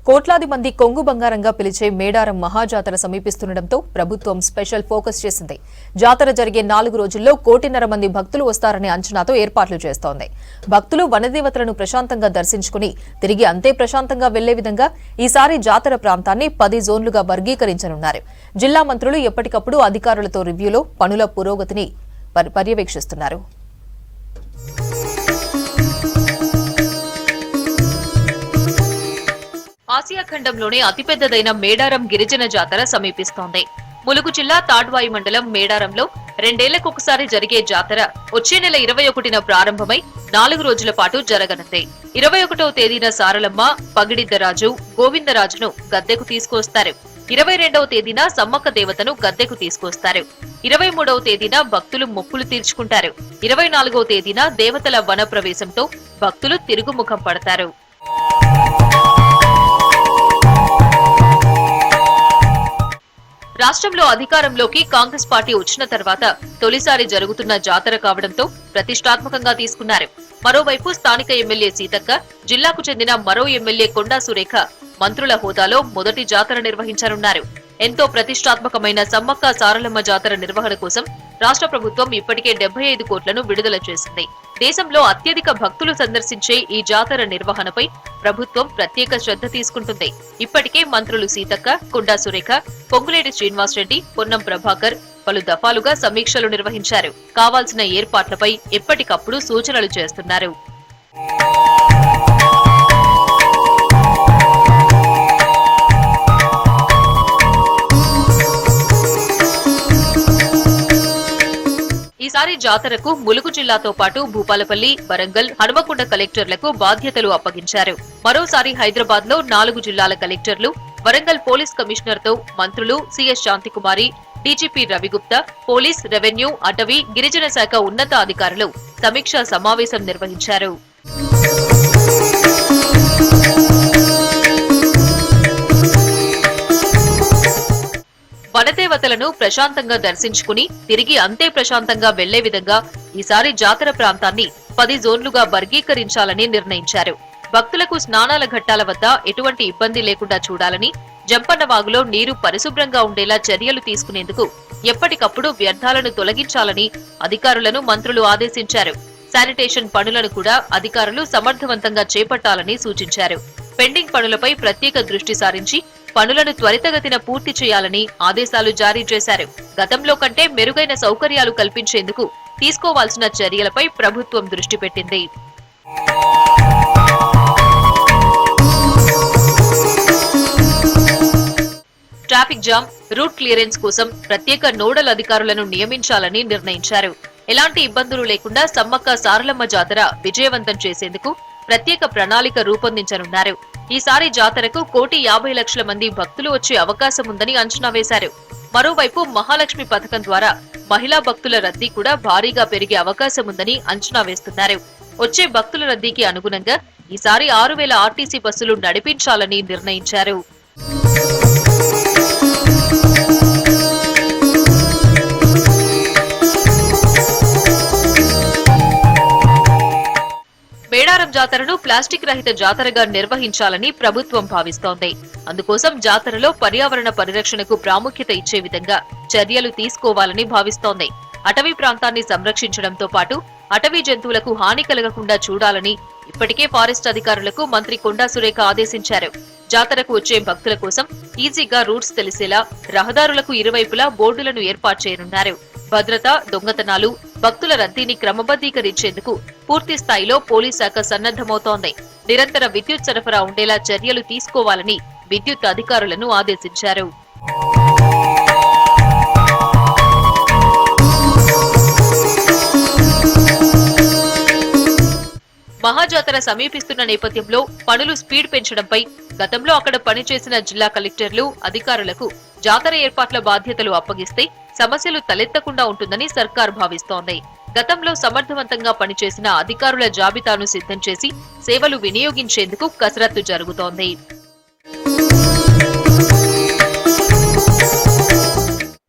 కోట్లాది మంది కొంగు బంగారంగా పిలిచే మేడారం మహాజాతర సమీపిస్తుండటంతో ప్రభుత్వం స్పెషల్ ఫోకస్ చేసింది. జాతర జరిగే 4 రోజుల్లో 1.5 మంది భక్తులు వస్తారనే అంచనాతో ఏర్పాట్లు చేస్తోంది. భక్తులు వనదేవతలను ప్రశాంతంగా దర్శించుకుని తిరిగి అంతే ప్రశాంతంగా వెళ్లే విధంగా ఈసారి జాతర ప్రాంతాన్ని 10 జోన్లుగా వర్గీకరించనున్నారు. జిల్లా మంత్రులు ఎప్పటికప్పుడు అధికారులతో రివ్యూలో పనుల పురోగతిని పర్యవేక్షిస్తున్నారు. ఆసియా ఖండంలోనే అతిపెద్దదైన మేడారం గిరిజన జాతర సమీపిస్తోంది. ములుగు జిల్లా తాడ్వాయి మండలం మేడారంలో 2 ఏళ్లకొకసారి జరిగే జాతర వచ్చే నెల 21న ప్రారంభమై 4 రోజుల పాటు జరగనుంది. 21వ తేదీన సారలమ్మ, పగిడిద్దరాజు, గోవిందరాజును గద్దెకు తీసుకొస్తారు. 22వ తేదీన సమ్మక్క దేవతను గద్దెకు తీసుకొస్తారు. 23వ తేదీన భక్తులు మొక్కులు తీర్చుకుంటారు. 24వ తేదీన దేవతల వన ప్రవేశంతో భక్తులు తిరుగుముఖం పడతారు. రాష్ట్రంలో అధికారంలోకి కాంగ్రెస్ పార్టీ వచ్చిన తర్వాత తొలిసారి జరుగుతున్న జాతర కావడంతో ప్రతిష్టాత్మకంగా తీసుకున్నారు. మరోవైపు స్థానిక ఎమ్మెల్యే సీతక్క, జిల్లాకు చెందిన మరో ఎమ్మెల్యే కొండా సురేఖ మంత్రుల హోదాలో మొదటి జాతర నిర్వహించనున్నారు. ఎంతో ప్రతిష్టాత్మకమైన సమ్మక్క సారలమ్మ జాతర నిర్వహణ కోసం రాష్ట్ర ప్రభుత్వం ఇప్పటికే 75 కోట్లను విడుదల చేసింది. దేశంలో అత్యధిక భక్తులు సందర్శించే ఈ జాతర నిర్వహణపై ప్రభుత్వం ప్రత్యేక శ్రద్ధ తీసుకుంటుంది. ఇప్పటికే మంత్రులు సీతక్క, కొండా సురేఖ, పొంగులేటి శ్రీనివాసరెడ్డి, పొన్నం ప్రభాకర్ పలు దఫాలుగా సమీక్షలు నిర్వహించారు. కావాల్సిన ఏర్పాట్లపై ఎప్పటికప్పుడు సూచనలు చేస్తున్నారు. ఈసారి జాతరకు ములుగు జిల్లాతో పాటు భూపాలపల్లి, వరంగల్, హనుమకొండ కలెక్టర్లకు బాధ్యతలు అప్పగించారు. మరోసారి హైదరాబాద్ లో 4 జిల్లాల కలెక్టర్లు, వరంగల్ పోలీస్ కమిషనర్ తో మంత్రులు CS Santhi Kumari, DGP Ravi Gupta, police, revenue, అటవీ, గిరిజన శాఖ ఉన్నతాధికారులు సమీక్షా సమావేశం నిర్వహించారు. వనదేవతలను ప్రశాంతంగా దర్శించుకుని తిరిగి అంతే ప్రశాంతంగా వెళ్లే విధంగా ఈసారి జాతర ప్రాంతాన్ని 10 జోన్లుగా వర్గీకరించాలని నిర్ణయించారు. భక్తులకు స్నానాల ఘట్టాల వద్ద ఎటువంటి ఇబ్బంది లేకుండా చూడాలని, జంపన్నవాగులో నీరు పరిశుభ్రంగా ఉండేలా చర్యలు తీసుకునేందుకు ఎప్పటికప్పుడు వ్యర్థాలను తొలగించాలని అధికారులను మంత్రులు ఆదేశించారు. శానిటేషన్ పనులను కూడా అధికారులు సమర్థవంతంగా చేపట్టాలని సూచించారు. పెండింగ్ పనులపై ప్రత్యేక దృష్టి సారించి పనులను త్వరితగతిన పూర్తి చేయాలని ఆదేశాలు జారీ చేశారు. గతంలో కంటే మెరుగైన సౌకర్యాలు కల్పించేందుకు తీసుకోవాల్సిన చర్యలపై ప్రభుత్వం దృష్టి పెట్టింది. ట్రాఫిక్ జామ్, రూట్ క్లియరెన్స్ కోసం ప్రత్యేక నోడల్ అధికారులను నియమించాలని నిర్ణయించారు. ఎలాంటి ఇబ్బందులు లేకుండా సమ్మక్క సారలమ్మ జాతర విజయవంతం చేసేందుకు ప్రత్యేక ప్రణాళిక రూపొందించనున్నారు. ఈసారి జాతరకు 1,50,00,000 మంది భక్తులు వచ్చే అవకాశం ఉందని అంచనా వేశారు. మరోవైపు మహాలక్ష్మి పథకం ద్వారా మహిళా భక్తుల రద్దీ కూడా భారీగా పెరిగే అవకాశం ఉందని అంచనా వేస్తున్నారు. వచ్చే భక్తుల రద్దీకి అనుగుణంగా ఈసారి 6,000 ఆర్టీసీ బస్సులు నడిపించాలని నిర్ణయించారు. మేడారం జాతరను ప్లాస్టిక్ రహిత జాతరగా నిర్వహించాలని ప్రభుత్వం భావిస్తోంది. అందుకోసం జాతరలో పర్యావరణ పరిరక్షణకు ప్రాముఖ్యత ఇచ్చే విధంగా చర్యలు తీసుకోవాలని భావిస్తోంది. అటవీ ప్రాంతాన్ని సంరక్షించడంతో పాటు అటవీ జంతువులకు హాని కలగకుండా చూడాలని ఇప్పటికే ఫారెస్ట్ అధికారులకు మంత్రి కొండా సురేఖ ఆదేశించారు. జాతరకు వచ్చే భక్తుల కోసం ఈజీగా రూట్స్ తెలిసేలా రహదారులకు ఇరువైపులా బోర్డులను ఏర్పాటు చేయనున్నారు. భద్రత, దొంగతనాలు, భక్తుల రద్దీని క్రమబద్దీకరించేందుకు పూర్తి స్థాయిలో పోలీస్ శాఖ సన్నద్దమవుతోంది. నిరంతర విద్యుత్ సరఫరా ఉండేలా చర్యలు తీసుకోవాలని విద్యుత్ అధికారులను ఆదేశించారు. మహాజాతర సమీపిస్తున్న నేపథ్యంలో పనులు స్పీడ్ పెంచడంపై గతంలో అక్కడ పనిచేసిన జిల్లా కలెక్టర్లు, అధికారులకు జాతర ఏర్పాట్ల బాధ్యతలు అప్పగిస్తే సమస్యలు తలెత్తకుండా ఉంటుందని సర్కార్ భావిస్తోంది. గతంలో సమర్థవంతంగా పనిచేసిన అధికారుల జాబితాను సిద్ధం చేసి సేవలు వినియోగించేందుకు కసరత్తు జరుగుతోంది.